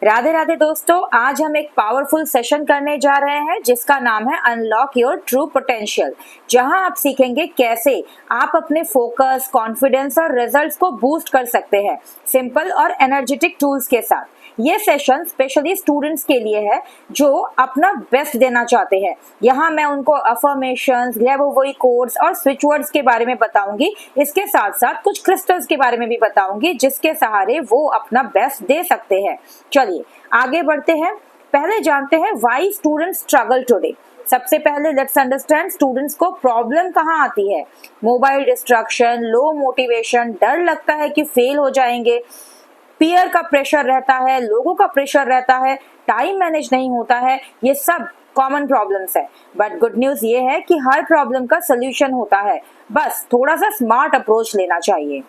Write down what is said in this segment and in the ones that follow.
राधे राधे दोस्तों, आज हम एक पावरफुल सेशन करने जा रहे हैं जिसका नाम है अनलॉक योर ट्रू पोटेंशियल, जहां आप सीखेंगे कैसे आप अपने फोकस, कॉन्फिडेंस और रिजल्ट्स को बूस्ट कर सकते हैं सिंपल और एनर्जेटिक टूल्स के साथ। ये सेशन स्पेशली स्टूडेंट्स के लिए है जो अपना बेस्ट देना चाहते हैं। यहाँ मैं उनको अफर्मेशंस, ग्रेबोवोई कोड्स और स्विच वर्ड्स के बारे में बताऊंगी। इसके साथ साथ कुछ क्रिस्टल्स के बारे में भी बताऊंगी जिसके सहारे वो अपना बेस्ट दे सकते हैं। चलिए आगे बढ़ते हैं। पहले जानते हैं व्हाई स्टूडेंट्स स्ट्रगल टुडे। सबसे पहले लेट्स अंडरस्टैंड स्टूडेंट्स को प्रॉब्लम कहाँ आती है। मोबाइल डिस्ट्रैक्शन, लो मोटिवेशन, डर लगता है कि फेल हो जाएंगे, पीयर का प्रेशर रहता है, लोगों का प्रेशर रहता है, टाइम मैनेज नहीं होता है। ये सब कॉमन प्रॉब्लम्स है। बट गुड न्यूज ये है कि हर प्रॉब्लम का सोल्यूशन होता है, बस थोड़ा सा स्मार्ट अप्रोच लेना चाहिए।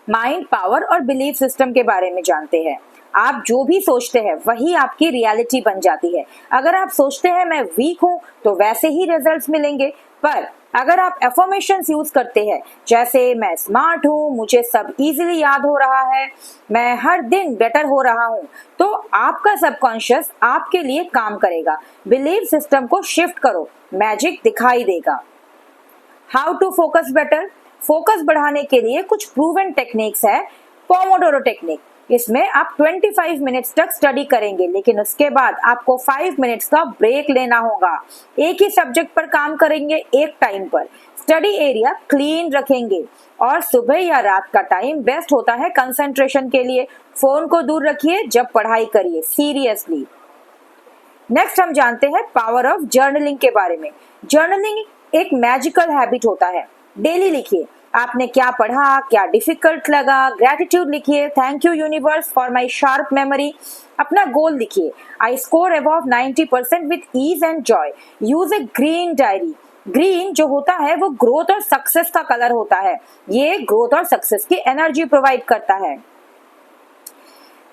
माइंड पावर और बिलीफ सिस्टम के बारे में जानते हैं। आप जो भी सोचते हैं वही आपकी रियलिटी बन जाती है। अगर आप सोचते हैं मैं वीक हूं तो वैसे ही रिजल्ट्स मिलेंगे, पर अगर आप एफर्मेशंस यूज करते हैं जैसे मैं स्मार्ट हूं, मुझे सब इजीली याद हो रहा है, मैं हर दिन बेटर हो रहा हूं, तो आपका सबकॉन्शियस आपके लिए काम करेगा। बिलीफ सिस्टम को शिफ्ट करो, मैजिक दिखाई देगा। How to focus better. Focus बढ़ाने के लिए कुछ प्रूवन टेक्निक्स है। पोमोडोरो टेक्निक, इसमें आप 25 मिनट्स तक स्टडी करेंगे, लेकिन उसके बाद आपको 5 मिनट्स का ब्रेक लेना होगा। एक ही सब्जेक्ट पर काम करेंगे एक टाइम पर। स्टडी एरिया क्लीन रखेंगे और सुबह या रात का टाइम बेस्ट होता है कंसंट्रेशन के लिए। फोन को दूर रखिए जब पढ़ाई करिए, सीरियसली। नेक्स्ट हम जानते हैं पावर ऑफ जर्नलिंग के बारे में। जर्नलिंग एक मैजिकल हैबिट होता है। डेली लिखिए आपने क्या पढ़ा, क्या डिफिकल्ट लगा, ग्रेटिट्यूड लिखिए, thank you universe for my sharp memory. अपना गोल लिखिए, I score above 90% with ease and joy. Use a green diary. Green जो होता है वो ग्रोथ और सक्सेस का कलर होता है। ये ग्रोथ और सक्सेस की एनर्जी प्रोवाइड करता है।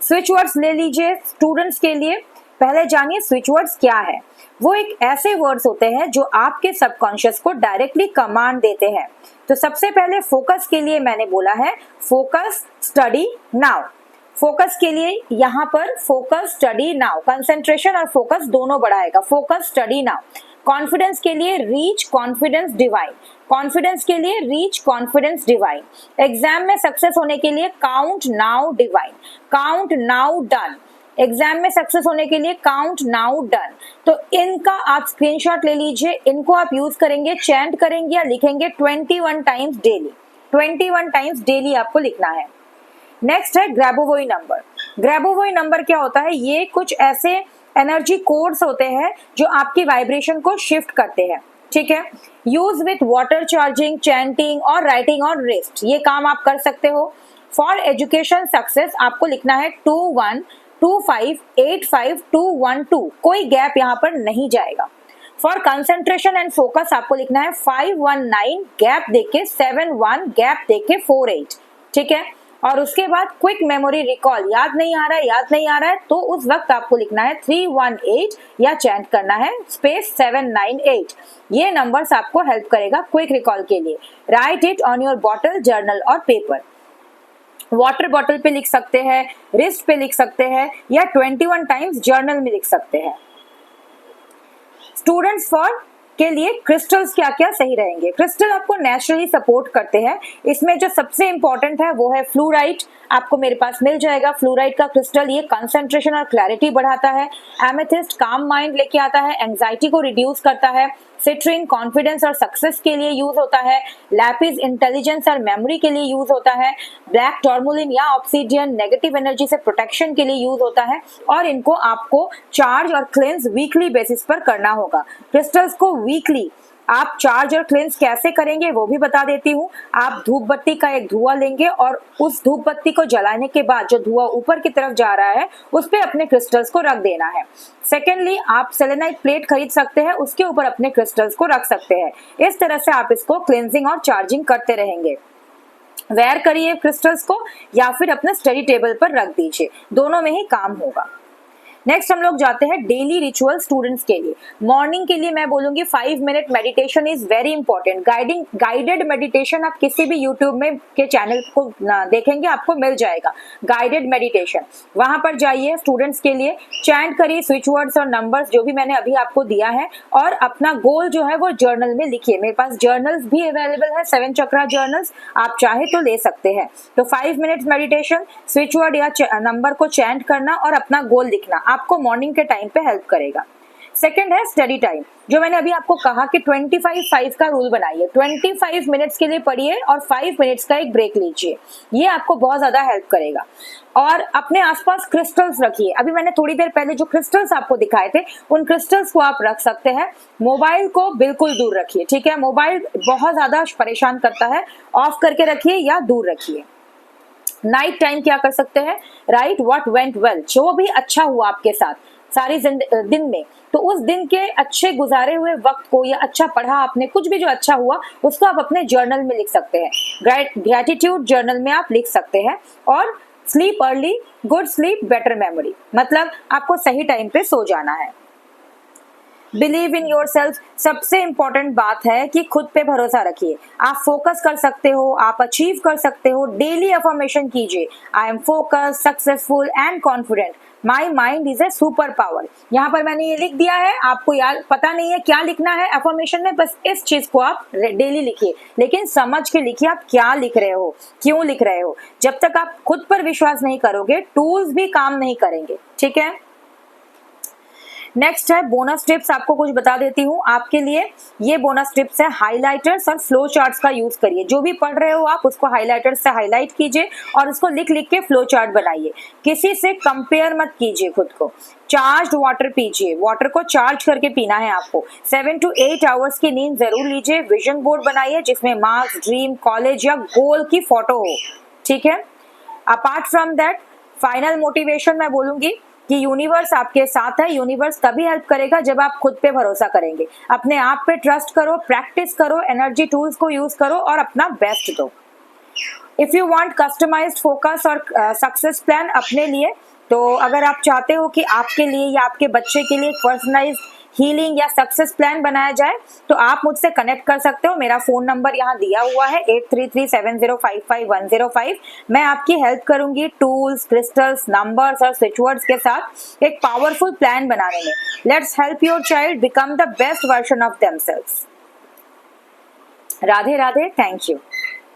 स्विच वर्ड्स ले लीजिए स्टूडेंट्स के लिए। पहले जानिए स्विच वर्ड्स क्या है। वो एक ऐसे वर्ड्स होते हैं जो आपके सबकॉन्शियस को डायरेक्टली कमांड देते हैं। तो सबसे पहले फोकस के लिए मैंने बोला है फोकस स्टडी नाउ। फोकस के लिए यहाँ पर फोकस स्टडी नाउ, कंसंट्रेशन और फोकस दोनों बढ़ाएगा। Focus study now. कॉन्फिडेंस के लिए रीच कॉन्फिडेंस डिवाइन। कॉन्फिडेंस के लिए रीच कॉन्फिडेंस डिवाइन। एग्जाम में सक्सेस होने के लिए count now divine. Count now done. Exam में सक्सेस होने के लिए काउंट नाउ डन। तो इनका आप स्क्रीनशॉट ले लीजिए, इनको आप यूज करेंगे, चैंट करेंगे या लिखेंगे 21 टाइम्स डेली। 21 टाइम्स डेली आपको लिखना है। नेक्स्ट है ग्रेबोवोई नंबर। ग्रेबोवोई नंबर क्या होता है? ये कुछ ऐसे एनर्जी कोड्स होते हैं जो आपकी वाइब्रेशन को शिफ्ट करते हैं, ठीक है। Use with water charging, chanting और राइटिंग और रिस्ट, ये काम आप कर सकते हो। फॉर एजुकेशन सक्सेस आपको लिखना है 2125852212, कोई गैप यहाँ पर नहीं जाएगा। फॉर कंसंट्रेशन एंड फोकस आपको लिखना है 519 गैप देके 71 गैप देके 48, ठीक है। और उसके बाद क्विक मेमोरी रिकॉल, याद नहीं आ रहा है तो उस वक्त आपको लिखना है 318 या चैंट करना है स्पेस 798। ये नंबर्स आपको हेल्प करेगा क्विक रिकॉल के लिए। Right it on your bottle, journal और पेपर। वाटर बॉटल पे लिख सकते हैं, रिस्ट पे लिख सकते हैं या 21 टाइम्स जर्नल में लिख सकते हैं। स्टूडेंट्स फॉर के लिए क्रिस्टल्स क्या क्या सही रहेंगे। क्रिस्टल आपको नेचुरली सपोर्ट करते हैं। इसमें जो सबसे इंपॉर्टेंट है वो है फ्लूराइड। आपको मेरे पास मिल जाएगा फ्लूराइड का क्रिस्टल। ये कंसंट्रेशन और क्लैरिटी बढ़ाता है। एमेथिस्ट काम माइंड लेके आता है, एंजाइटी को रिड्यूस करता है। सिट्रिन कॉन्फिडेंस और सक्सेस के लिए यूज होता है। लैपिस इंटेलिजेंस और मेमोरी के लिए यूज होता है। ब्लैक टर्मोलिन या ऑब्सीडियन नेगेटिव एनर्जी से प्रोटेक्शन के लिए यूज होता है। और इनको आपको चार्ज और क्लेंस वीकली बेसिस पर करना होगा। क्रिस्टल्स को वीकली आप चार्ज और क्लेंस कैसे करेंगे वो भी बता देती हूँ। आप धूप बत्ती का एक धुआं लेंगे और उस धूप बत्ती को जलाने के बाद जो धुआं ऊपर की तरफ जा रहा है उस पे अपने क्रिस्टल्स को रख देना है। सेकेंडली आप सेलेनाइट प्लेट खरीद सकते हैं, उसके ऊपर अपने क्रिस्टल्स को रख सकते हैं। इस तरह से आप इसको क्लेंजिंग और चार्जिंग करते रहेंगे। वेयर करिए क्रिस्टल्स को या फिर अपने स्टडी टेबल पर रख दीजिए, दोनों में ही काम होगा। नेक्स्ट हम लोग जाते हैं डेली रिचुअल स्टूडेंट्स के लिए। मॉर्निंग के लिए मैं बोलूंगी 5 minute meditation is very important. Guided meditation आप किसी भी यूट्यूब में के चैनल को देखेंगे, आपको मिल जाएगा गाइडेड मेडिटेशन। वहां पर जाइए स्टूडेंट्स के लिए, चैंट करिए स्विच वर्ड्स और नंबर्स जो भी मैंने अभी आपको दिया है, और अपना गोल जो है वो जर्नल में लिखिए। मेरे पास जर्नल्स भी अवेलेबल है, 7 चक्रा जर्नल्स, आप चाहे तो ले सकते हैं। तो 5 मिनट्स मेडिटेशन, स्विच वर्ड या नंबर को चैंट करना और अपना गोल लिखना आपको मॉर्निंग के टाइम पे हेल्प करेगा। सेकंड है स्टडी टाइम, जो मैंने अभी आपको कहा कि 25-5 का रूल बनाइए। 25 मिनट्स के लिए पढ़िए और 5 मिनट्स का एक ब्रेक लीजिए, ये आपको बहुत ज्यादा हेल्प करेगा। और अपने आसपास क्रिस्टल्स रखिए। अभी मैंने थोड़ी देर पहले जो क्रिस्टल्स आपको दिखाए थे, उन क्रिस्टल्स को आप रख सकते हैं। मोबाइल को बिल्कुल दूर रखिए, ठीक है? मोबाइल बहुत ज्यादा परेशान करता है, ऑफ करके रखिए या दूर रखिए। नाइट टाइम क्या कर सकते हैं? राइट व्हाट वेंट वेल, जो भी अच्छा हुआ आपके साथ सारी दिन में, तो उस दिन के अच्छे गुजारे हुए वक्त को, या अच्छा पढ़ा आपने, कुछ भी जो अच्छा हुआ उसको आप अपने जर्नल में लिख सकते हैं। ग्रेटिट्यूड जर्नल में आप लिख सकते हैं। और sleep early, good sleep, better memory, मतलब आपको सही टाइम पे सो जाना है। बिलीव इन योर सेल्फ, सबसे इंपॉर्टेंट बात है कि खुद पे भरोसा रखिए। आप फोकस कर सकते हो, आप अचीव कर सकते हो। डेली अफर्मेशन कीजिए, I am focus, successful and confident, my mind is a super power. यहाँ पर मैंने ये लिख दिया है, आपको याद पता नहीं है क्या लिखना है अफर्मेशन में, बस इस चीज को आप डेली लिखिए, लेकिन समझ के लिखिए आप क्या लिख रहे हो, क्यों लिख रहे हो। जब तक आप खुद पर विश्वास नहीं करोगे, टूल्स भी काम नहीं करेंगे, ठीक है? नेक्स्ट है बोनस टिप्स, आपको कुछ बता देती हूँ आपके लिए। ये बोनस टिप्स है, हाइलाइटर्स और फ्लो चार्ट्स का यूज करिए। जो भी पढ़ रहे हो आप उसको हाइलाइटर से हाईलाइट कीजिए और उसको लिख लिख के फ्लो चार्ट बनाइए। किसी से कंपेयर मत कीजिए खुद को। चार्ज्ड वाटर पीजिए, वाटर को चार्ज करके पीना है आपको। 7 to 8 आवर्स की नींद जरूर लीजिए। विजन बोर्ड बनाइए जिसमें मार्क्स, ड्रीम, कॉलेज या गोल की फोटो हो, ठीक है? Apart from that, final motivation मैं बोलूंगी कि यूनिवर्स आपके साथ है। यूनिवर्स तभी हेल्प करेगा जब आप खुद पे भरोसा करेंगे। अपने आप पे ट्रस्ट करो, प्रैक्टिस करो, एनर्जी टूल्स को यूज करो और अपना बेस्ट दो। If you want customized focus और सक्सेस प्लान अपने लिए, तो अगर आप चाहते हो कि आपके लिए या आपके बच्चे के लिए एक पर्सनलाइज्ड हीलिंग या सक्सेस प्लान बनाया जाए, तो आप मुझसे कनेक्ट कर सकते हो। मेरा फोन नंबर यहाँ दिया हुआ है 8337055105। मैं आपकी हेल्प करूंगी टूल्स, क्रिस्टल्स, नंबर्स और स्विच वर्ड्स के साथ एक पावरफुल प्लान बनाने में। Let's help your child become the best version of themselves. Radhe Radhe, thank you.